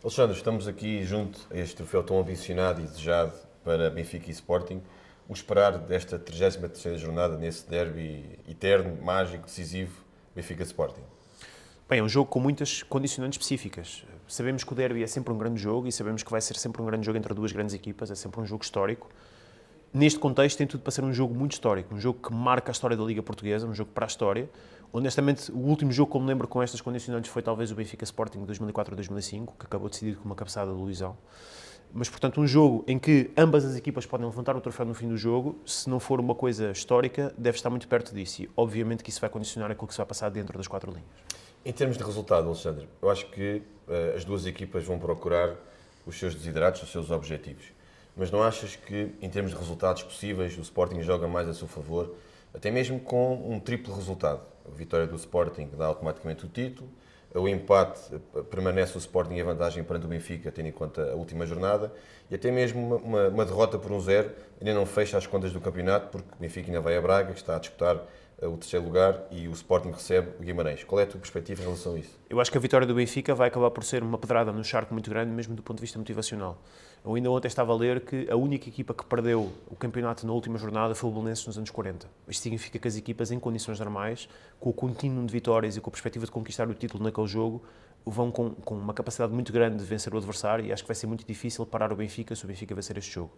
Alexandre, estamos aqui junto a este troféu tão ambicionado e desejado para Benfica e Sporting. O esperar desta 33ª jornada nesse derby eterno, mágico, decisivo, Benfica-Sporting. Bem, é um jogo com muitas condicionantes específicas. Sabemos que o derby é sempre um grande jogo e sabemos que vai ser sempre um grande jogo entre duas grandes equipas, é sempre um jogo histórico. Neste contexto tem tudo para ser um jogo muito histórico, um jogo que marca a história da Liga Portuguesa, um jogo para a história. Honestamente, o último jogo que eu me lembro com estas condicionantes foi talvez o Benfica Sporting de 2004-2005, que acabou decidido com uma cabeçada do Luizão. Mas, portanto, um jogo em que ambas as equipas podem levantar o troféu no fim do jogo, se não for uma coisa histórica, deve estar muito perto disso. E, obviamente, que isso vai condicionar aquilo que se vai passar dentro das quatro linhas. Em termos de resultado, Alexandre, eu acho que as duas equipas vão procurar os seus desiderados, os seus objetivos. Mas não achas que, em termos de resultados possíveis, o Sporting joga mais a seu favor, até mesmo com um triplo resultado? A vitória do Sporting dá automaticamente o título, o empate permanece o Sporting em vantagem perante o Benfica, tendo em conta a última jornada, e até mesmo uma derrota por 1-0 ainda não fecha as contas do campeonato, porque o Benfica ainda vai a Braga, que está a disputar o terceiro lugar, e o Sporting recebe o Guimarães. Qual é a tua perspectiva em relação a isso? Eu acho que a vitória do Benfica vai acabar por ser uma pedrada no charco muito grande, mesmo do ponto de vista motivacional. Eu ainda ontem estava a ler que a única equipa que perdeu o campeonato na última jornada foi o Belenenses nos anos 40. Isto significa que as equipas, em condições normais, com o contínuo de vitórias e com a perspectiva de conquistar o título naquele jogo, vão com uma capacidade muito grande de vencer o adversário, e acho que vai ser muito difícil parar o Benfica se o Benfica vencer este jogo.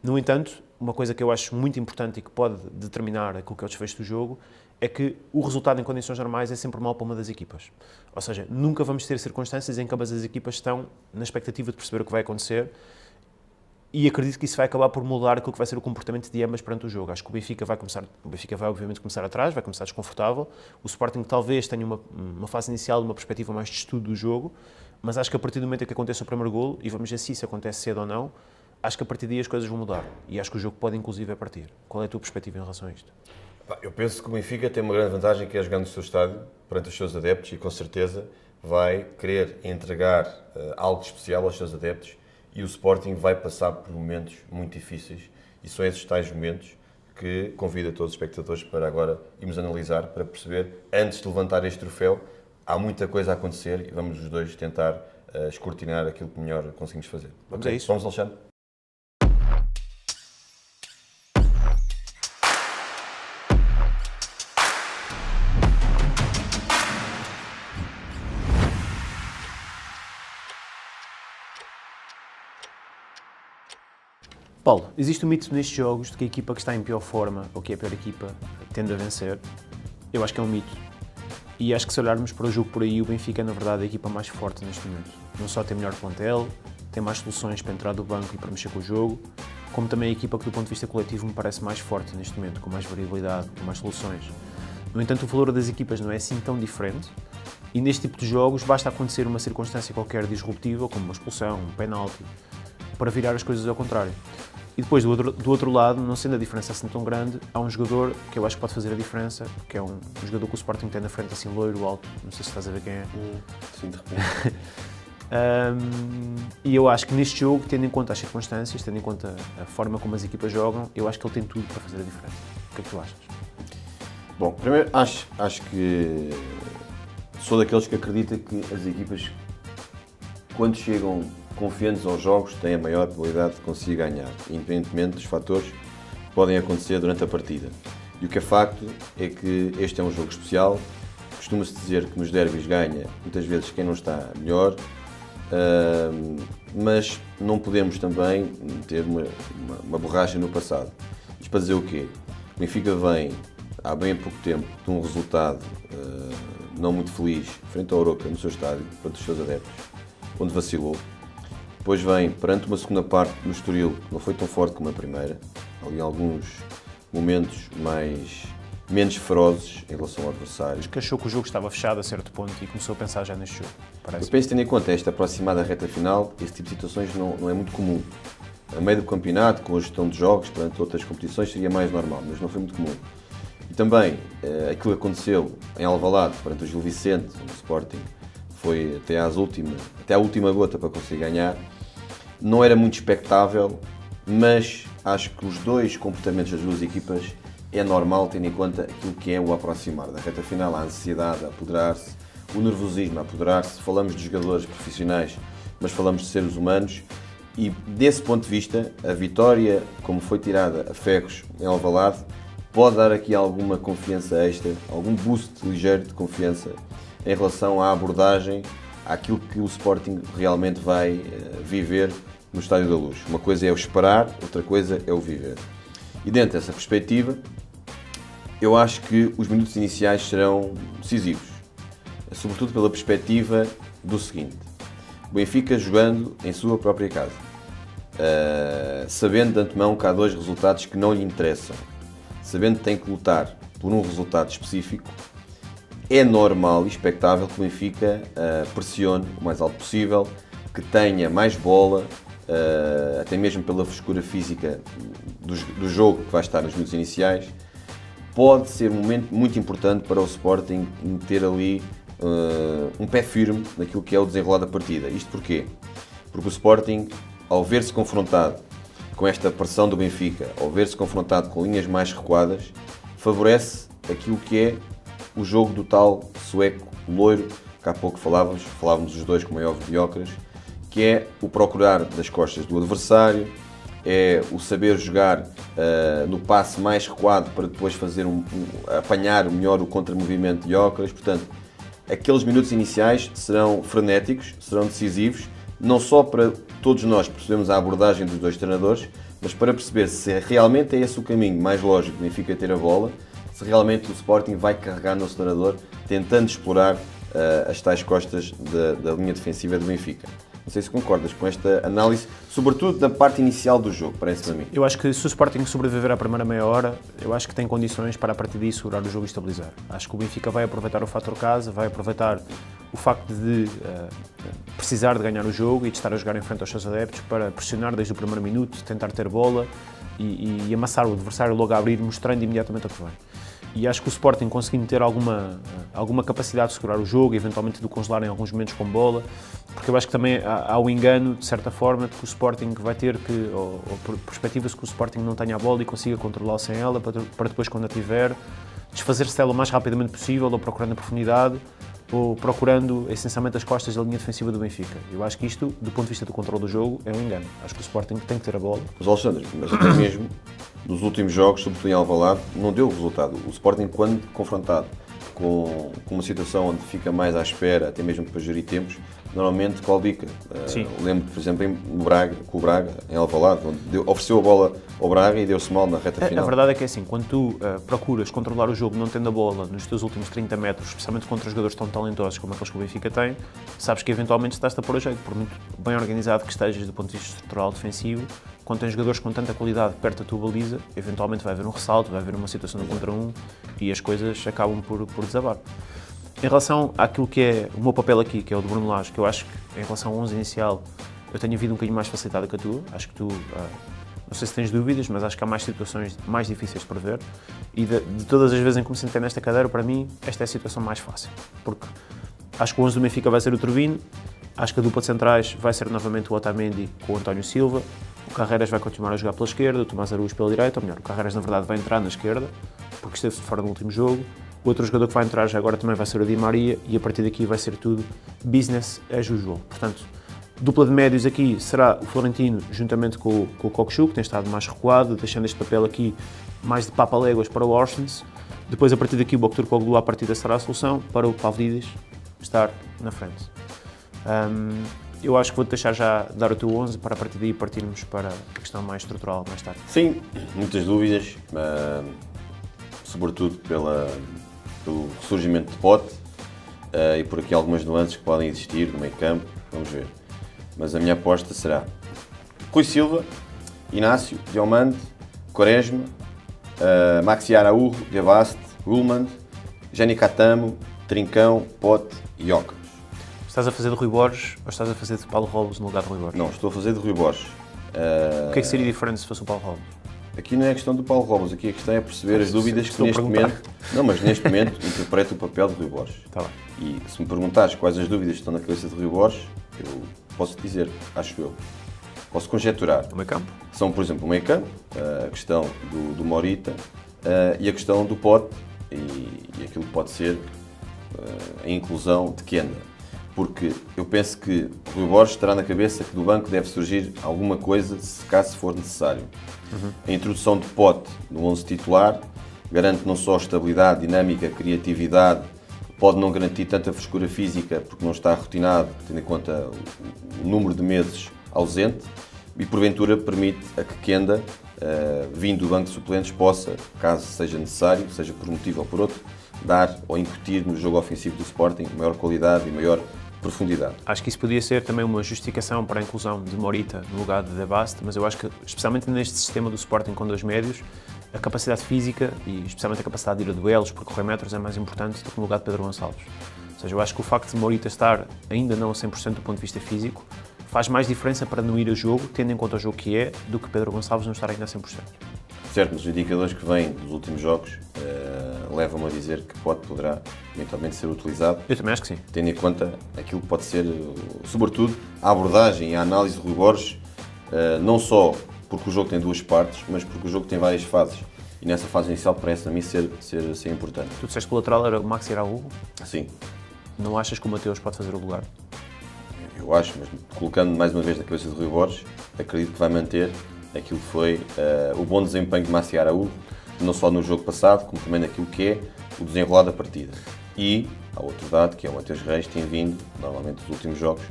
No entanto, uma coisa que eu acho muito importante e que pode determinar aquilo que é o desfecho do jogo é que o resultado em condições normais é sempre mau para uma das equipas. Ou seja, nunca vamos ter circunstâncias em que ambas as equipas estão na expectativa de perceber o que vai acontecer, e acredito que isso vai acabar por mudar aquilo que vai ser o comportamento de ambas perante o jogo. Acho que o Benfica vai obviamente começar atrás, vai começar desconfortável. O Sporting talvez tenha uma fase inicial, uma perspectiva mais de estudo do jogo, mas acho que a partir do momento em que aconteça o primeiro golo, e vamos ver se isso acontece cedo ou não, acho que a partir daí as coisas vão mudar. E acho que o jogo pode inclusive partir. Qual é a tua perspectiva em relação a isto? Eu penso que o Benfica tem uma grande vantagem, que é jogar no seu estádio, perante os seus adeptos, e com certeza vai querer entregar algo especial aos seus adeptos, e o Sporting vai passar por momentos muito difíceis, e são esses tais momentos que convido a todos os espectadores para agora irmos analisar, para perceber, antes de levantar este troféu, há muita coisa a acontecer e vamos os dois tentar escrutinar aquilo que melhor conseguimos fazer. Vamos a isso. Vamos, Alexandre? Paulo, existe um mito nestes jogos de que a equipa que está em pior forma, ou que é a pior equipa, tende a vencer. Eu acho que é um mito. E acho que se olharmos para o jogo por aí, o Benfica é na verdade a equipa mais forte neste momento. Não só tem melhor plantel, tem mais soluções para entrar do banco e para mexer com o jogo, como também a equipa que do ponto de vista coletivo me parece mais forte neste momento, com mais variabilidade, com mais soluções. No entanto, o valor das equipas não é assim tão diferente, e neste tipo de jogos basta acontecer uma circunstância qualquer disruptiva, como uma expulsão, um penalti, para virar as coisas ao contrário. E depois, do outro lado, não sendo a diferença assim tão grande, há um jogador que eu acho que pode fazer a diferença, que é um jogador que o Sporting tem na frente, assim, loiro, alto, não sei se estás a ver quem é. Sim, de repente. E eu acho que neste jogo, tendo em conta as circunstâncias, tendo em conta a forma como as equipas jogam, eu acho que ele tem tudo para fazer a diferença. O que é que tu achas? Bom, primeiro, acho que sou daqueles que acredita que as equipas, quando chegam confiantes aos jogos, têm a maior probabilidade de conseguir ganhar, independentemente dos fatores que podem acontecer durante a partida. E o que é facto é que este é um jogo especial. Costuma-se dizer que nos derbys ganha muitas vezes quem não está melhor, mas não podemos também ter uma borracha no passado. Isto para dizer o quê? O Benfica vem há bem pouco tempo de um resultado não muito feliz frente ao Aroca no seu estádio, perante os seus adeptos, onde vacilou. Depois vem perante uma segunda parte no Estoril, que não foi tão forte como a primeira, ali alguns momentos menos ferozes em relação ao adversário. Acho que achou que o jogo estava fechado a certo ponto e começou a pensar já neste jogo. Eu penso, tendo em conta esta aproximada reta final, esse tipo de situações não é muito comum. A meio do campeonato, com a gestão de jogos, perante outras competições, seria mais normal, mas não foi muito comum. E também, aquilo que aconteceu em Alvalade, perante o Gil Vicente, no Sporting, foi até à última gota para conseguir ganhar. Não era muito expectável, mas acho que os dois comportamentos das duas equipas é normal, tendo em conta aquilo que é o aproximar da reta final, a ansiedade a apoderar-se, o nervosismo a apoderar-se. Falamos de jogadores profissionais mas falamos de seres humanos e, desse ponto de vista, a vitória, como foi tirada a ferros em Alvalade, pode dar aqui alguma confiança extra, algum boost ligeiro de confiança em relação à abordagem, àquilo que o Sporting realmente vai viver no Estádio da Luz. Uma coisa é o esperar, outra coisa é o viver. E dentro dessa perspectiva, eu acho que os minutos iniciais serão decisivos, sobretudo pela perspectiva do seguinte: o Benfica jogando em sua própria casa, sabendo de antemão que há 2 resultados que não lhe interessam, sabendo que tem que lutar por um resultado específico, é normal e expectável que o Benfica pressione o mais alto possível, que tenha mais bola, até mesmo pela frescura física do jogo que vai estar nos minutos iniciais. Pode ser um momento muito importante para o Sporting ter ali um pé firme naquilo que é o desenrolar da partida. Isto porquê? Porque o Sporting, ao ver-se confrontado com esta pressão do Benfica, ao ver-se confrontado com linhas mais recuadas, favorece aquilo que é o jogo do tal sueco loiro, que há pouco falávamos os dois, como é óbvio, de Gyökeres, que é o procurar das costas do adversário, é o saber jogar no passe mais recuado para depois fazer apanhar melhor o contra-movimento de Gyökeres. Portanto, aqueles minutos iniciais serão frenéticos, serão decisivos, não só para todos nós percebermos a abordagem dos 2 treinadores, mas para perceber se realmente é esse o caminho mais lógico do Benfica ter a bola, se realmente o Sporting vai carregar no acelerador, tentando explorar as tais costas da linha defensiva do Benfica. Não sei se concordas com esta análise, sobretudo da parte inicial do jogo, parece-me a mim. Eu acho que se o Sporting sobreviver à primeira meia hora, eu acho que tem condições para a partir daí segurar o jogo e estabilizar. Acho que o Benfica vai aproveitar o fator casa, vai aproveitar o facto de precisar de ganhar o jogo e de estar a jogar em frente aos seus adeptos para pressionar desde o primeiro minuto, tentar ter bola e amassar o adversário logo a abrir, mostrando imediatamente o que vem. E acho que o Sporting, conseguindo ter alguma capacidade de segurar o jogo, eventualmente de o congelar em alguns momentos com bola, porque eu acho que também há o engano, de certa forma, de que o Sporting vai ter que, ou perspectivas que o Sporting não tenha a bola e consiga controlá-la sem ela, para depois, quando a tiver, desfazer-se dela o mais rapidamente possível, ou procurando a profundidade, ou procurando essencialmente as costas da linha defensiva do Benfica. Eu acho que isto, do ponto de vista do controle do jogo, é um engano. Acho que o Sporting tem que ter a bola. Mas, Alexandre, mas até mesmo nos últimos jogos, sobretudo em Alvalade, não deu resultado. O Sporting, quando confrontado com uma situação onde fica mais à espera, até mesmo para gerir tempos, normalmente claudica. Lembro, por exemplo, com o Braga, em Alvalade, onde ofereceu a bola ao Braga e deu-se mal na reta final. A verdade é que é assim, quando tu procuras controlar o jogo não tendo a bola nos teus últimos 30 metros, especialmente contra jogadores tão talentosos como aqueles que o Benfica tem, sabes que eventualmente estás-te a pôr a jeito, por muito bem organizado que estejas do ponto de vista estrutural defensivo. Quando tens jogadores com tanta qualidade perto da tua baliza, eventualmente vai haver um ressalto, vai haver uma situação de 1 contra 1 e as coisas acabam por desabar. Em relação àquilo que é o meu papel aqui, que é o de Bruno Lage, que eu acho que em relação ao 11 inicial eu tenho a vida um bocadinho mais facilitada que a tua. Acho que tu, não sei se tens dúvidas, mas acho que há mais situações mais difíceis de prever e de todas as vezes em que me sentei nesta cadeira, para mim, esta é a situação mais fácil. Porque acho que o 11 do Benfica vai ser o Turbino, acho que a dupla de centrais vai ser novamente o Otamendi com o António Silva, o Carreiras vai continuar a jogar pela esquerda, o Tomás Araújo pela direita, ou melhor, o Carreiras na verdade vai entrar na esquerda, porque esteve de fora no último jogo. O outro jogador que vai entrar já agora também vai ser o Di Maria e a partir daqui vai ser tudo business as usual. Portanto, dupla de médios aqui será o Florentino juntamente com o Cockchu, que tem estado mais recuado, deixando este papel aqui mais de papa-léguas para o Orsens. Depois, a partir daqui, o Bokturkoglu à partida será a solução para o Pavlidis estar na frente. Eu acho que vou-te deixar já dar o teu 11 para a partir daí partirmos para a questão mais estrutural, mais tática. Sim, muitas dúvidas, sobretudo pelo ressurgimento de Pote e por aqui algumas nuances que podem existir no meio campo, vamos ver. Mas a minha aposta será Rui Silva, Inácio, Diomande, Quaresma, Maxi Araújo, Gavaste, Ullmann, Jenny Catamo, Trincão, Pote e Gyökeres. Estás a fazer de Rui Borges ou estás a fazer de Paulo Robles no lugar de Rui Borges? Não, estou a fazer de Rui Borges. O que é que seria diferente se fosse o Paulo Robles? Aqui não é a questão do Paulo Robles, aqui a questão é perceber as dúvidas que neste momento... Não, mas neste momento interpreto o papel de Rui Borges. Tá bem. E se me perguntares quais as dúvidas que estão na cabeça de Rui Borges, eu posso te dizer, acho eu. Posso conjecturar. O meio campo? São, por exemplo, o meio campo, a questão do Morita e a questão do Pote e aquilo que pode ser a inclusão de Kenda. porque eu penso que o Rui Borges terá na cabeça que do banco deve surgir alguma coisa, se caso for necessário. A introdução de Pote no 11 titular garante não só estabilidade, dinâmica, criatividade, pode não garantir tanta frescura física porque não está rotinado, tendo em conta o número de meses ausente, e porventura permite a que Kenda, vindo do banco de suplentes, possa, caso seja necessário, seja por um motivo ou por outro, dar ou incutir no jogo ofensivo do Sporting maior qualidade e maior profundidade. Acho que isso podia ser também uma justificação para a inclusão de Morita no lugar de De Bast, mas eu acho que, especialmente neste sistema do Sporting com 2 médios, a capacidade física e especialmente a capacidade de ir a duelos, percorrer metros, é mais importante do que no lugar de Pedro Gonçalves. Ou seja, eu acho que o facto de Morita estar ainda não a 100% do ponto de vista físico faz mais diferença para não ir a jogo, tendo em conta o jogo que é, do que Pedro Gonçalves não estar ainda a 100%. Certo, mas os indicadores que vêm dos últimos jogos levam-me a dizer que poderá eventualmente ser utilizado. Eu também acho que sim. Tendo em conta aquilo que pode ser, sobretudo, a abordagem e a análise de Rui Borges, não só porque o jogo tem 2 partes, mas porque o jogo tem várias fases. E nessa fase inicial parece a mim ser importante. Tu disseste que o lateral era o Maxi Araújo? Sim. Não achas que o Mateus pode fazer o lugar? Eu acho, mas colocando mais uma vez na cabeça de Rui Borges, acredito que vai manter aquilo que foi o bom desempenho de Maxi Araújo, não só no jogo passado, como também naquilo que é o desenrolar da partida. E há outro dado, que é o Mateus Reis, tem vindo, normalmente nos últimos jogos,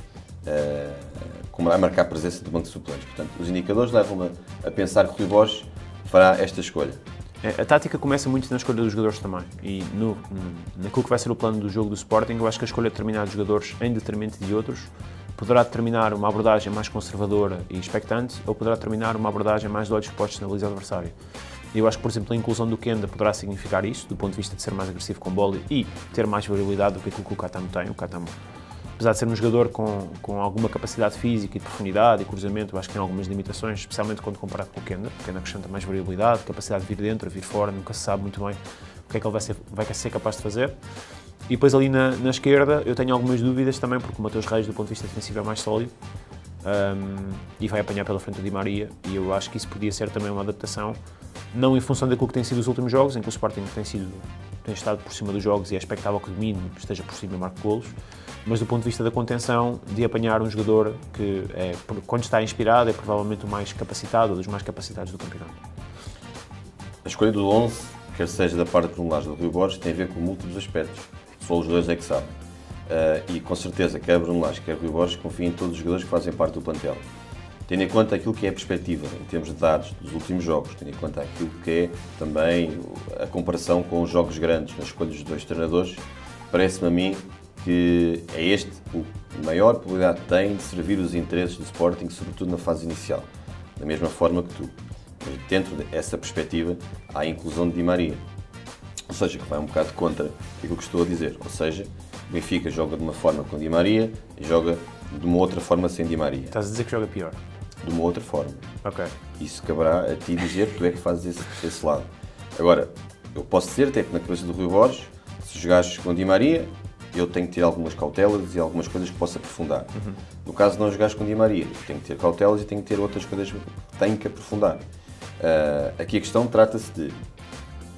a marcar presença do banco de suplentes. Portanto, os indicadores levam-me a pensar que Rui Borges fará esta escolha. A tática começa muito na escolha dos jogadores também. E naquilo que vai ser o plano do jogo do Sporting, eu acho que a escolha de determinados jogadores em detrimento de outros poderá determinar uma abordagem mais conservadora e expectante ou poderá determinar uma abordagem mais de olhos postos na baliza adversária. Eu acho que, por exemplo, a inclusão do Kenda poderá significar isso, do ponto de vista de ser mais agressivo com bola e ter mais variabilidade do que aquilo que o Catamo tem. O Catamo, apesar de ser um jogador com alguma capacidade física e profundidade e cruzamento, eu acho que tem algumas limitações, especialmente quando comparado com o Kenda. O Kenda acrescenta mais variabilidade, capacidade de vir dentro, vir fora, nunca se sabe muito bem o que é que ele vai ser capaz de fazer. E depois ali na esquerda eu tenho algumas dúvidas também, porque o Mateus Reis, do ponto de vista defensivo, é mais sólido e vai apanhar pela frente o Di Maria, e eu acho que isso podia ser também uma adaptação, não em função daquilo que tem sido os últimos jogos, em que o Sporting tem estado por cima dos jogos e é expectável que o domínio esteja por cima e marque golos, mas do ponto de vista da contenção, de apanhar um jogador que, quando está inspirado, é provavelmente o mais capacitado, ou dos mais capacitados do campeonato. A escolha do 11, quer seja da parte de um lado do Rui Borges, tem a ver com múltiplos aspectos. Só os dois é que sabem. E com certeza, quer Bruno Lage, quer Rui Borges, confia em todos os jogadores que fazem parte do plantel. Tendo em conta aquilo que é a perspectiva, em termos de dados dos últimos jogos, tendo em conta aquilo que é também a comparação com os jogos grandes nas escolhas dos 2 treinadores, parece-me a mim que é este o maior probabilidade que tem de servir os interesses do Sporting, sobretudo na fase inicial, da mesma forma que tu. Mas dentro dessa perspectiva, há a inclusão de Di Maria. Ou seja, que vai um bocado contra aquilo que estou a dizer. Ou seja, o Benfica joga de uma forma com Di Maria e joga de uma outra forma sem Di Maria. Estás a dizer que joga pior? De uma outra forma. Ok. Isso caberá a ti dizer que tu é que fazes esse lado. Agora, eu posso dizer até que na cabeça do Rui Borges, se jogares com Di Maria, eu tenho que ter algumas cautelas e algumas coisas que posso aprofundar. No caso de não jogares com Di Maria, eu tenho que ter cautelas e tenho que ter outras coisas que tenho que aprofundar. Aqui a questão trata-se de,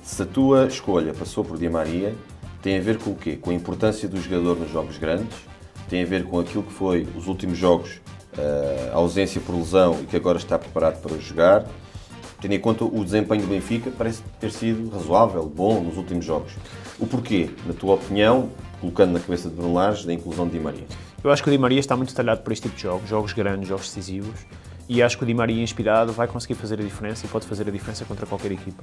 se a tua escolha passou por Di Maria, tem a ver com o quê? Com a importância do jogador nos jogos grandes, tem a ver com aquilo que foi os últimos jogos, a ausência por lesão e que agora está preparado para jogar, tendo em conta o desempenho do Benfica, parece ter sido razoável, bom nos últimos jogos. O porquê, na tua opinião, colocando na cabeça de Bruno Lage, da inclusão de Di Maria? Eu acho que o Di Maria está muito talhado para este tipo de jogos grandes, jogos decisivos, e acho que o Di Maria inspirado vai conseguir fazer a diferença e pode fazer a diferença contra qualquer equipa.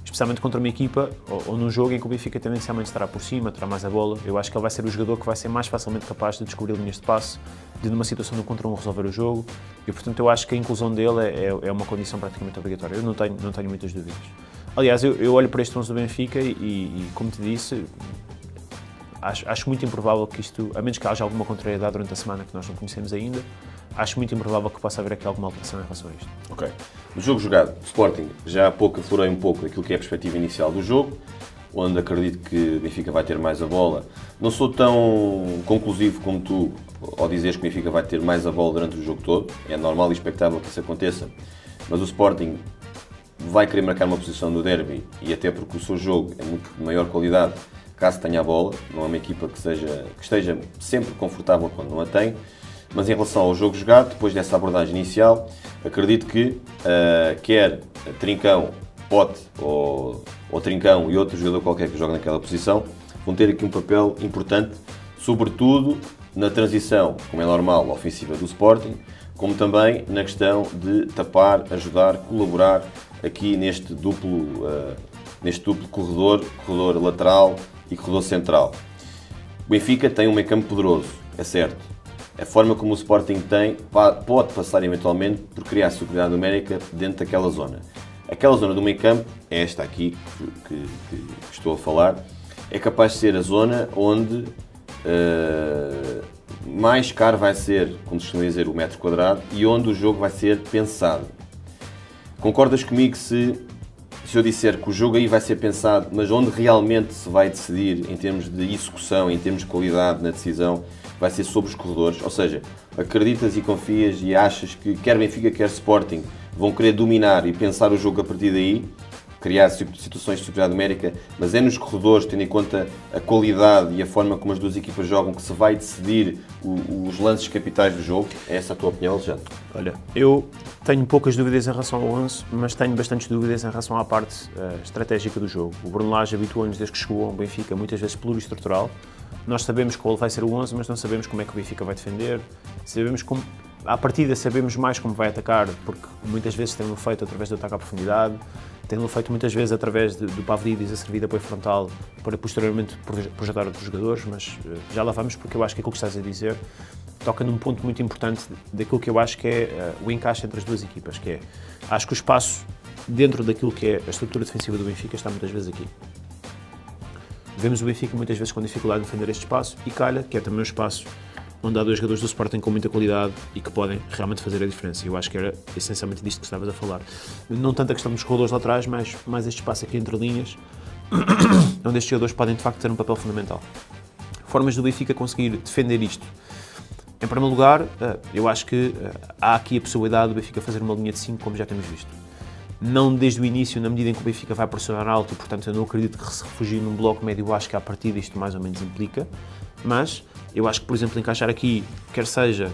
Especialmente contra uma equipa ou num jogo em que o Benfica tendencialmente estará por cima, terá mais a bola. Eu acho que ele vai ser o jogador que vai ser mais facilmente capaz de descobrir linhas de passe, de numa situação de 1 contra 1 resolver o jogo, e portanto eu acho que a inclusão dele é uma condição praticamente obrigatória. Eu não tenho muitas dúvidas. Aliás, eu olho para este 11 do Benfica e como te disse, acho muito improvável que isto, a menos que haja alguma contrariedade durante a semana que nós não conhecemos ainda, acho muito improvável que possa haver aqui alguma alteração em relação a isto. Ok. No jogo jogado, Sporting, já há pouco aflorei um pouco aquilo que é a perspectiva inicial do jogo, onde acredito que o Benfica vai ter mais a bola. Não sou tão conclusivo como tu ao dizeres que o Benfica vai ter mais a bola durante o jogo todo. É normal e expectável que isso aconteça, mas o Sporting vai querer marcar uma posição no derby, e até porque o seu jogo é muito de maior qualidade, caso tenha a bola, não é uma equipa que esteja sempre confortável quando não a tem, mas em relação ao jogo jogado, depois dessa abordagem inicial, acredito que quer Trincão, Pote ou Trincão e outro jogador qualquer que joga naquela posição, vão ter aqui um papel importante, sobretudo na transição, como é normal, ofensiva do Sporting, como também na questão de tapar, ajudar, colaborar aqui neste duplo corredor lateral e corredor central. O Benfica tem um meio-campo poderoso, é certo. A forma como o Sporting tem pode passar eventualmente por criar superioridade numérica dentro daquela zona. Aquela zona do meio-campo, esta aqui que estou a falar, é capaz de ser a zona onde mais caro vai ser, como se costuma dizer, o metro quadrado e onde o jogo vai ser pensado. Concordas comigo se eu disser que o jogo aí vai ser pensado, mas onde realmente se vai decidir em termos de execução, em termos de qualidade na decisão, vai ser sobre os corredores? Ou seja, acreditas e confias e achas que quer Benfica, quer Sporting vão querer dominar e pensar o jogo a partir daí, criar situações de superioridade numérica, mas é nos corredores, tendo em conta a qualidade e a forma como as duas equipas jogam, que se vai decidir os lances capitais do jogo? É essa a tua opinião, Alexandre? Olha, eu tenho poucas dúvidas em relação ao 11, mas tenho bastantes dúvidas em relação à parte estratégica do jogo. O Bruno Lage habituou-nos desde que chegou ao Benfica, muitas vezes pluriestrutural. Nós sabemos qual vai ser o 11, mas não sabemos como é que o Benfica vai defender. Sabemos como, à partida sabemos mais como vai atacar, porque muitas vezes tem-no feito através do ataque à profundidade, tem-no feito muitas vezes através do Pavlidis a servir de apoio frontal para posteriormente projetar outros jogadores, mas já lá vamos, porque eu acho que aquilo que estás a dizer toca num ponto muito importante daquilo que eu acho que é o encaixe entre as duas equipas, que é, acho que o espaço dentro daquilo que é a estrutura defensiva do Benfica está muitas vezes aqui. Vemos o Benfica muitas vezes com dificuldade em defender este espaço e calha, que é também um espaço onde há dois jogadores do Sporting com muita qualidade e que podem realmente fazer a diferença. Eu acho que era essencialmente disto que estavas a falar. Não tanto a questão dos corredores laterais, mas mais este espaço aqui entre linhas, onde estes jogadores podem de facto ter um papel fundamental. Formas do Benfica conseguir defender isto. Em primeiro lugar, eu acho que há aqui a possibilidade do Benfica fazer uma linha de 5, como já temos visto. Não desde o início, na medida em que o Benfica vai pressionar alto, e portanto eu não acredito que se refugie num bloco médio, eu acho que à partida isto mais ou menos implica, mas eu acho que, por exemplo, encaixar aqui, quer seja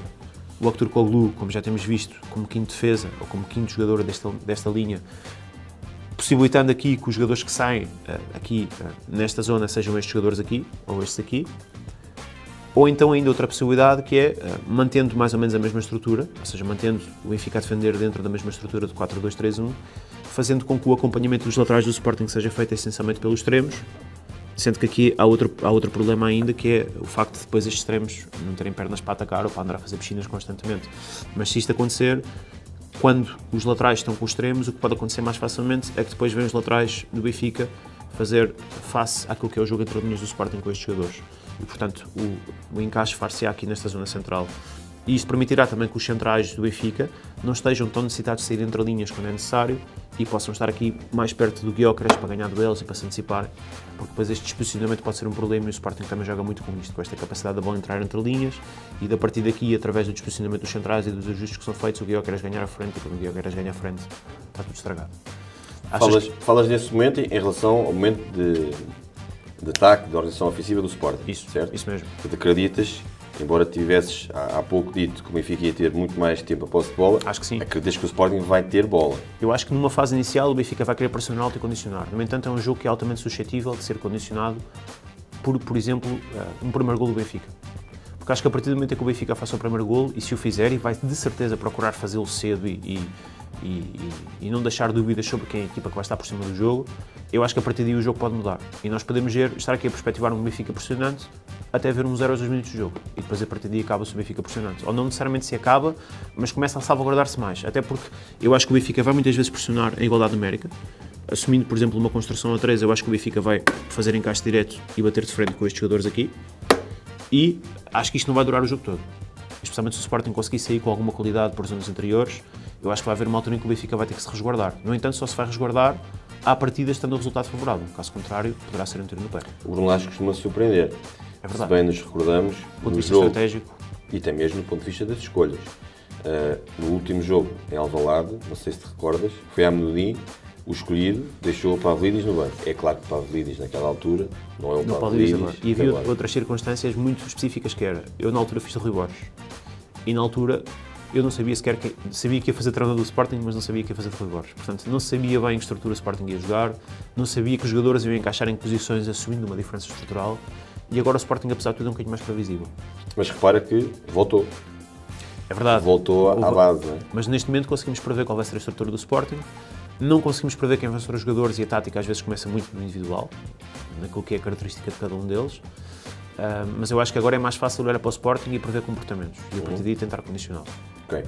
o Aktürkoğlu, como já temos visto, como quinto defesa ou como quinto jogador desta linha, possibilitando aqui que os jogadores que saem aqui nesta zona sejam estes jogadores aqui ou estes aqui, ou então ainda outra possibilidade que é mantendo mais ou menos a mesma estrutura, ou seja, mantendo o Benfica a defender dentro da mesma estrutura de 4-2-3-1, fazendo com que o acompanhamento dos laterais do Sporting seja feito essencialmente pelos extremos, sendo que aqui há outro problema ainda, que é o facto de depois estes extremos não terem pernas para atacar ou para andar a fazer piscinas constantemente. Mas se isto acontecer, quando os laterais estão com os extremos, o que pode acontecer mais facilmente é que depois vêm os laterais do Benfica fazer face àquilo que é o jogo entre linhas do Sporting com estes jogadores. E, portanto, o encaixe far-se-á aqui nesta zona central. E isto permitirá também que os centrais do Benfica não estejam tão necessitados de sair entre linhas quando é necessário e possam estar aqui mais perto do Gyökeres para ganhar duelos e para se antecipar, porque depois este desposicionamento pode ser um problema e o Sporting também joga muito com isto, com esta capacidade da bola entrar entre linhas e, a partir daqui, através do desposicionamento dos centrais e dos ajustes que são feitos, o Gyökeres ganhar a frente e quando o Gyökeres ganha a frente está tudo estragado. Falas nesse momento em relação ao momento de ataque, de organização ofensiva do Sporting, isso, certo? Isso mesmo. Tu acreditas, embora tivesses há pouco dito que o Benfica ia ter muito mais tempo a posse de bola, acho que sim. Acreditas que o Sporting vai ter bola? Eu acho que numa fase inicial o Benfica vai querer pressionar alto e condicionar. No entanto, é um jogo que é altamente suscetível de ser condicionado por exemplo, um primeiro golo do Benfica. Porque acho que a partir do momento em que o Benfica faça o primeiro golo, e se o fizer, e vai de certeza procurar fazê-lo cedo e não deixar dúvidas sobre quem é a equipa que vai estar por cima do jogo, eu acho que a partir daí o jogo pode mudar. E nós podemos estar aqui a perspectivar um Benfica pressionante até ver um 0 aos 2 minutos de jogo. E depois a partir daí acaba-se o Benfica pressionante. Ou não necessariamente se acaba, mas começa a salvaguardar-se mais. Até porque eu acho que o Benfica vai muitas vezes pressionar a igualdade numérica. Assumindo, por exemplo, uma construção a 3, eu acho que o Benfica vai fazer encaixe direto e bater de frente com estes jogadores aqui. E acho que isto não vai durar o jogo todo. Especialmente se o Sporting conseguir sair com alguma qualidade por zonas anteriores, eu acho que vai haver uma altura em que o Benfica vai ter que se resguardar. No entanto, só se vai resguardar à partida estando o resultado favorável. Caso contrário, poderá ser um tiro no pé. O Bruno Lage costuma surpreender. É verdade. Se bem nos recordamos, do ponto de vista jogo, estratégico. E até mesmo do ponto de vista das escolhas. No último jogo, em Alvalade, não sei se te recordas, foi à Menudi, o escolhido deixou o Pavlidis no banco. É claro que o Pavlidis naquela altura não é um Não Pavlidis agora. E havia agora. outras circunstâncias muito específicas que era, eu na altura fiz de Rui Borges, e na altura eu não sabia sequer, sabia que ia fazer treinador do Sporting, mas não sabia que ia fazer de Rui Borges. Portanto, não sabia bem em que estrutura o Sporting ia jogar, não sabia que os jogadores iam encaixar em posições assumindo uma diferença estrutural, e agora o Sporting, apesar de tudo, é um bocadinho mais previsível. Mas repara que voltou. É verdade. Voltou à base, não é? Mas neste momento conseguimos prever qual vai ser a estrutura do Sporting, não conseguimos prever quem vão ser os jogadores e a tática às vezes começa muito no individual, naquilo que é a característica de cada um deles, mas eu acho que agora é mais fácil olhar para o Sporting e prever comportamentos e a partir daí tentar condicioná-lo. Ok.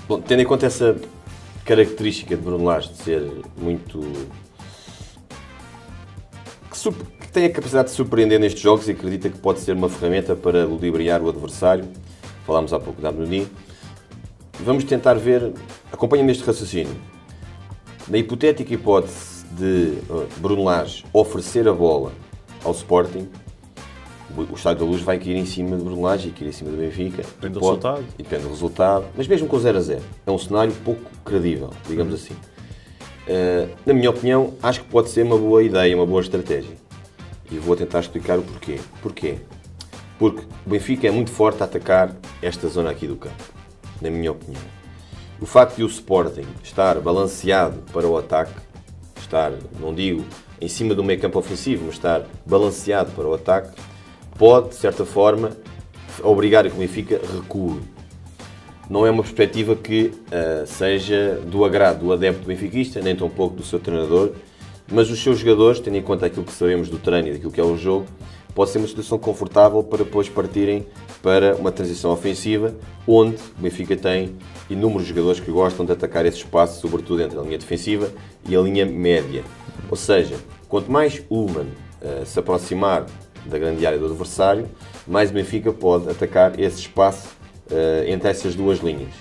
Bom, tendo em conta essa característica de Bruno Lage de ser muito... que tem a capacidade de surpreender nestes jogos e acredita que pode ser uma ferramenta para ludibriar o adversário, falámos há pouco da Abnoni, vamos tentar ver, acompanha-me neste raciocínio, na hipotética hipótese de Bruno Lage oferecer a bola ao Sporting, o Estádio da Luz vai cair em cima de Bruno Lage e cair em cima do Benfica. Depende do resultado. E depende do resultado, mas mesmo com 0-0, é um cenário pouco credível, digamos assim. Na minha opinião, acho que pode ser uma boa ideia, uma boa estratégia. E vou tentar explicar o porquê. Porquê? Porque o Benfica é muito forte a atacar esta zona aqui do campo, na minha opinião. O facto de o Sporting estar balanceado para o ataque, estar, não digo em cima do meio campo ofensivo, mas estar balanceado para o ataque, pode, de certa forma, obrigar a que o Benfica recue. Não é uma perspectiva que seja do agrado do adepto benfiquista, nem tão pouco do seu treinador, mas os seus jogadores, tendo em conta aquilo que sabemos do treino e daquilo que é o jogo, pode ser uma situação confortável para depois partirem para uma transição ofensiva, onde o Benfica tem inúmeros jogadores que gostam de atacar esse espaço, sobretudo entre a linha defensiva e a linha média. Ou seja, quanto mais Ullmann se aproximar da grande área do adversário, mais o Benfica pode atacar esse espaço entre essas duas linhas.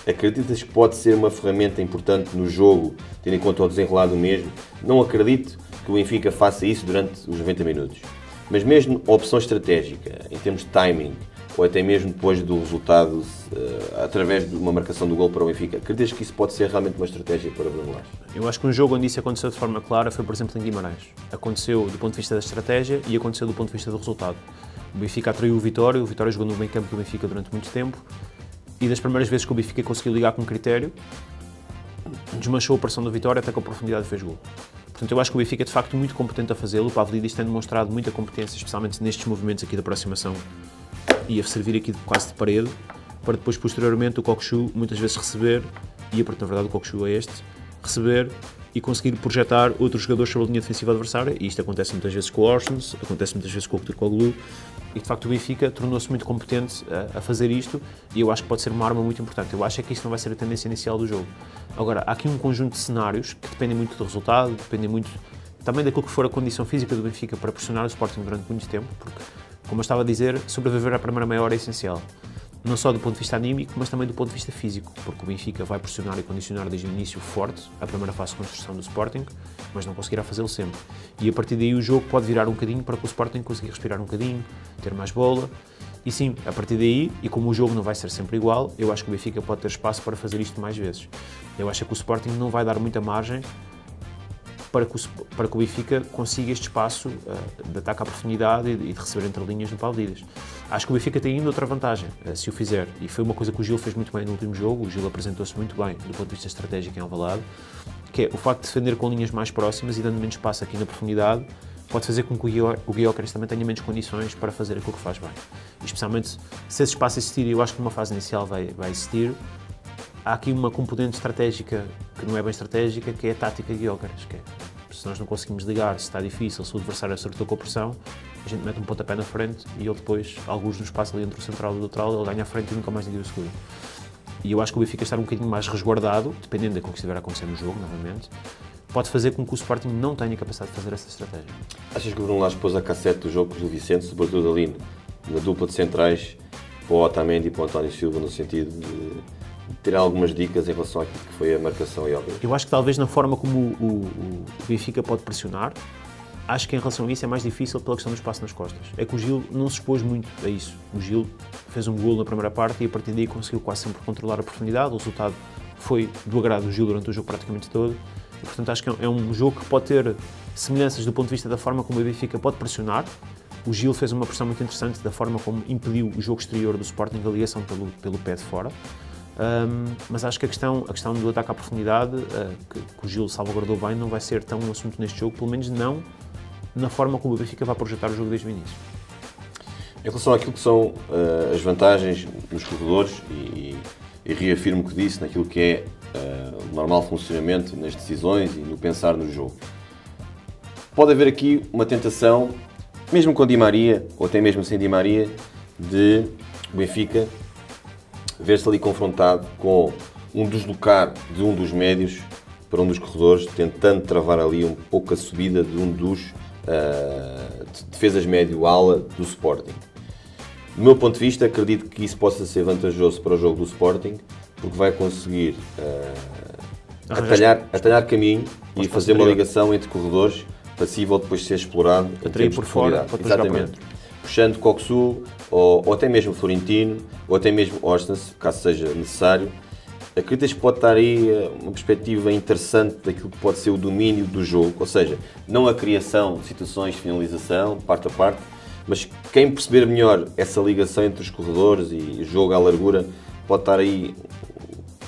Acreditas que pode ser uma ferramenta importante no jogo, tendo em conta o desenrolar do mesmo? Não acredito que o Benfica faça isso durante os 90 minutos. Mas mesmo a opção estratégica, em termos de timing, ou até mesmo depois do resultado, através de uma marcação do gol para o Benfica, acreditas que isso pode ser realmente uma estratégia para Bruno Lage? Eu acho que um jogo onde isso aconteceu de forma clara foi, por exemplo, em Guimarães. Aconteceu do ponto de vista da estratégia e aconteceu do ponto de vista do resultado. O Benfica atraiu o Vitória jogou no meio campo do Benfica durante muito tempo e das primeiras vezes que o Benfica conseguiu ligar com critério, desmanchou a pressão do Vitória até que a profundidade fez gol. Portanto, eu acho que o Benfica é de facto muito competente a fazê-lo. O Pavlidis tem demonstrado muita competência, especialmente nestes movimentos aqui de aproximação e a servir aqui quase de parede, para depois, posteriormente, o Cockchu muitas vezes receber, e na verdade o Cockchu é este, receber e conseguir projetar outros jogadores sobre a linha defensiva adversária, e isto acontece muitas vezes com o Orsens, acontece muitas vezes com o Turkoglu, e de facto o Benfica tornou-se muito competente a fazer isto, e eu acho que pode ser uma arma muito importante. Eu acho que isto não vai ser a tendência inicial do jogo. Agora, há aqui um conjunto de cenários que dependem muito do resultado, dependem muito também daquilo que for a condição física do Benfica para pressionar o Sporting durante muito tempo, porque, como eu estava a dizer, sobreviver à primeira meia hora é essencial. Não só do ponto de vista anímico, mas também do ponto de vista físico, porque o Benfica vai pressionar e condicionar desde o início forte a primeira fase de construção do Sporting, mas não conseguirá fazê-lo sempre. E a partir daí o jogo pode virar um bocadinho para que o Sporting consiga respirar um bocadinho, ter mais bola. E sim, a partir daí, e como o jogo não vai ser sempre igual, eu acho que o Benfica pode ter espaço para fazer isto mais vezes. Eu acho que o Sporting não vai dar muita margem para que o Benfica consiga este espaço de ataque à profundidade e de receber entre linhas no Pavlidis. Acho que o Benfica tem ainda outra vantagem, se o fizer, e foi uma coisa que o Gil fez muito bem no último jogo. O Gil apresentou-se muito bem do ponto de vista estratégico em Alvalade, que é o facto de defender com linhas mais próximas e dando menos espaço aqui na profundidade, pode fazer com que o Gyökeres também tenha menos condições para fazer aquilo que faz bem. E especialmente se esse espaço existir, e eu acho que numa fase inicial vai existir, há aqui uma componente estratégica que não é bem estratégica, que é a tática de Gyökeres, que é, se nós não conseguimos ligar, se está difícil, se o adversário acertou com a pressão, a gente mete um pontapé na frente e ele depois, alguns no espaço ali entre o central e o lateral, ele ganha a frente e nunca mais ninguém o segura. E eu acho que o Benfica estar um bocadinho mais resguardado, dependendo daquilo que estiver a acontecer no jogo, novamente, pode fazer com que o Sporting não tenha capacidade de fazer essa estratégia. Achas que o Bruno Lage pôs a cassete do jogo com o Gil Vicente, sobretudo ali na dupla de centrais, para o Otamendi e para o António Silva, no sentido de tirar algumas dicas em relação àquilo que foi a marcação e óbvio? Eu acho que talvez na forma como o Benfica pode pressionar, acho que em relação a isso é mais difícil pela questão do espaço nas costas. É que o Gil não se expôs muito a isso. O Gil fez um golo na primeira parte e a partir daí conseguiu quase sempre controlar a profundidade. O resultado foi do agrado do Gil durante o jogo praticamente todo E, portanto, acho que é um jogo que pode ter semelhanças do ponto de vista da forma como o Benfica pode pressionar. O Gil fez uma pressão muito interessante da forma como impediu o jogo exterior do Sporting, a ligação pelo pé de fora. Mas acho que a questão do ataque à profundidade, que o Gil salvaguardou bem, não vai ser tão um assunto neste jogo, pelo menos não na forma como o Benfica vai projetar o jogo desde o início. Em relação àquilo que são as vantagens nos corredores, e reafirmo o que disse, naquilo que é o normal funcionamento nas decisões e no pensar no jogo, pode haver aqui uma tentação, mesmo com Di Maria, ou até mesmo sem Di Maria, de o Benfica ver-se ali confrontado com um deslocar de um dos médios para um dos corredores, tentando travar ali um pouco a subida de um dos defesas médio-ala do Sporting. Do meu ponto de vista, acredito que isso possa ser vantajoso para o jogo do Sporting, porque vai conseguir atalhar caminho e fazer uma ligação entre corredores passível de depois ser explorado. Atrair por fora, para depois jogar por dentro. Puxando Coxu, ou até mesmo Florentino, ou até mesmo Ostens, caso seja necessário. Acreditas que pode estar aí uma perspectiva interessante daquilo que pode ser o domínio do jogo, ou seja, não a criação de situações de finalização, parte a parte, mas quem perceber melhor essa ligação entre os corredores e o jogo à largura pode estar aí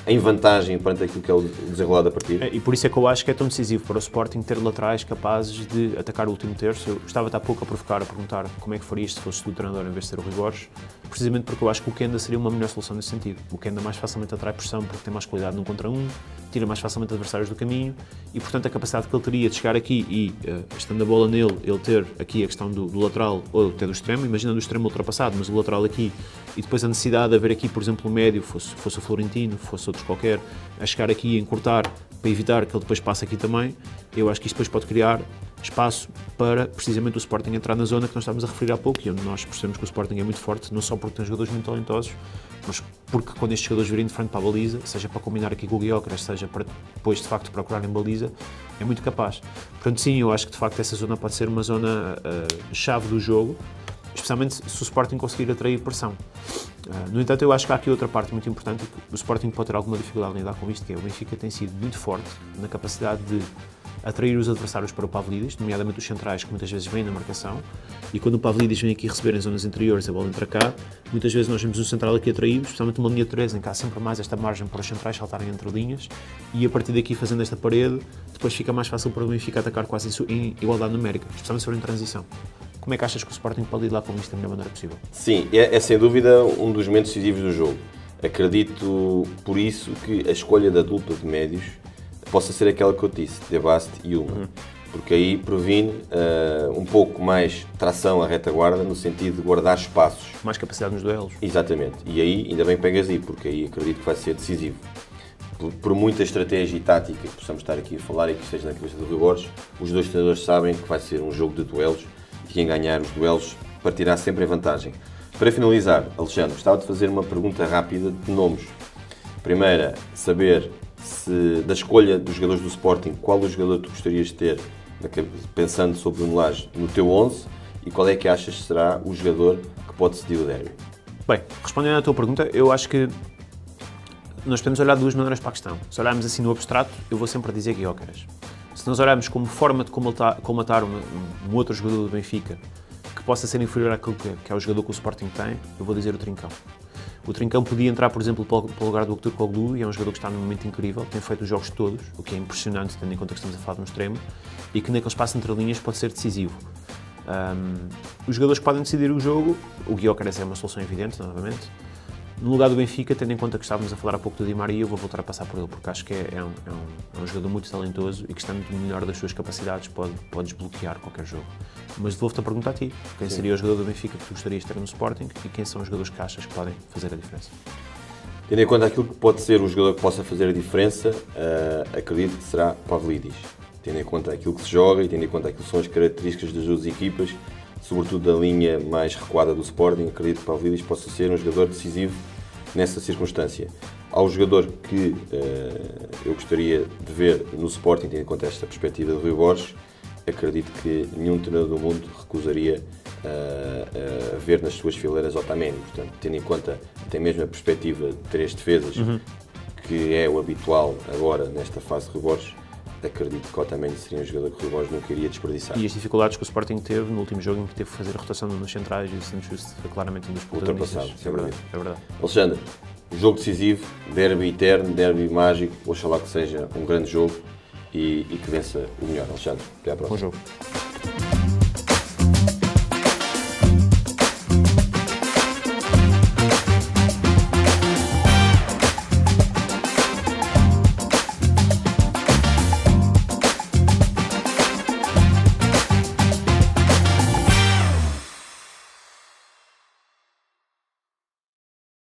em vantagem perante aquilo que é o desenrolar da partida. E por isso é que eu acho que é tão decisivo para o Sporting ter laterais capazes de atacar o último terço. Eu estava há pouco a provocar, a perguntar como é que faria se fosse do treinador em vez de ser o Rui Borges, precisamente porque eu acho que o Kenda seria uma melhor solução nesse sentido. O Kenda mais facilmente atrai pressão porque tem mais qualidade num contra um, tira mais facilmente adversários do caminho e, portanto, a capacidade que ele teria de chegar aqui e, estando a bola nele, ele ter aqui a questão do lateral ou até do extremo, imaginando o extremo ultrapassado, mas o lateral aqui, e depois a necessidade de haver aqui, por exemplo, o médio, fosse o Florentino, fosse outros qualquer, a chegar aqui e encurtar para evitar que ele depois passe aqui também, eu acho que isso depois pode criar espaço para precisamente o Sporting entrar na zona que nós estávamos a referir há pouco e onde nós percebemos que o Sporting é muito forte, não só porque tem jogadores muito talentosos, mas porque quando estes jogadores virem de frente para a baliza, seja para combinar aqui com o Gyökeres, seja para depois de facto procurarem baliza, é muito capaz. Portanto, sim, eu acho que de facto essa zona pode ser uma zona chave do jogo, especialmente se o Sporting conseguir atrair pressão. No entanto, eu acho que há aqui outra parte muito importante que o Sporting pode ter alguma dificuldade em lidar com isto, que é o Benfica tem sido muito forte na capacidade de atrair os adversários para o Pavlidis, nomeadamente os centrais, que muitas vezes vêm na marcação, e quando o Pavlidis vem aqui receber em zonas interiores, a bola entra cá, muitas vezes nós vemos o central aqui atraído, especialmente uma linha de 3, em que há sempre mais esta margem para os centrais saltarem entre linhas, e a partir daqui, fazendo esta parede, depois fica mais fácil para o Benfica atacar quase em igualdade numérica, especialmente se for em transição. Como é que achas que o Sporting pode lidar com isto da melhor maneira possível? Sim, é sem dúvida um dos momentos decisivos do jogo. Acredito, por isso, que a escolha da dupla de médios possa ser aquela que eu disse, De Bast e Uma. Porque aí previne um pouco mais tração à retaguarda, no sentido de guardar espaços. Mais capacidade nos duelos. Exatamente. E aí, ainda bem pegas aí, porque aí acredito que vai ser decisivo. Por muita estratégia e tática que possamos estar aqui a falar e que esteja na cabeça do Rui Borges, os dois treinadores sabem que vai ser um jogo de duelos e quem ganhar os duelos partirá sempre em vantagem. Para finalizar, Alexandre, gostava de fazer uma pergunta rápida de nomes. Primeira, saber se da escolha dos jogadores do Sporting, qual o jogador tu gostarias de ter, pensando sobre o Melage, no teu 11 e qual é que achas que será o jogador que pode decidir o derby? Bem, respondendo à tua pergunta, eu acho que nós podemos olhar de duas maneiras para a questão. Se olharmos assim no abstrato, eu vou sempre dizer Gyökeres. Se nós olharmos como forma de colmatar um outro jogador do Benfica que possa ser inferior àquilo que é o jogador que o Sporting tem, eu vou dizer o Trincão. O Trincão podia entrar, por exemplo, para o lugar do Koglu, e é um jogador que está num momento incrível, tem feito os jogos todos, o que é impressionante, tendo em conta que estamos a falar de um extremo, e que naquele espaço entre linhas pode ser decisivo. Os jogadores que podem decidir o jogo, o Gyökeres é uma solução evidente, novamente. No lugar do Benfica, tendo em conta que estávamos a falar há pouco do Di Maria, eu vou voltar a passar por ele, porque acho que é um jogador muito talentoso e que, estando melhor das suas capacidades, pode desbloquear qualquer jogo. Mas devolvo-te a pergunta a ti. Quem seria o jogador do Benfica que tu gostarias de ter no Sporting e quem são os jogadores que achas que podem fazer a diferença? Tendo em conta aquilo que pode ser o jogador que possa fazer a diferença, acredito que será Pavlidis. Tendo em conta aquilo que se joga e tendo em conta aquilo que são as características das duas equipas, sobretudo da linha mais recuada do Sporting, acredito que Pavlidis possa ser um jogador decisivo nessa circunstância. Há um jogador que eu gostaria de ver no Sporting, tendo em conta esta perspectiva de Rui Borges, acredito que nenhum treinador do mundo recusaria a ver nas suas fileiras Otamendi. Portanto, tendo em conta até mesmo a perspectiva de 3 defesas, que é o habitual agora nesta fase de Rui Borges, acredito que Otamendi seria um jogador que o Rui nunca iria desperdiçar. E as dificuldades que o Sporting teve no último jogo em que teve que fazer a rotação nos centrais e o Santos Justo foi claramente um dos protagonistas. Ultrapassado, É verdade, é verdade. Alexandre, jogo decisivo, derby eterno, derby mágico, oxalá que seja um grande jogo e que vença o melhor. Alexandre, até à próxima. Bom jogo.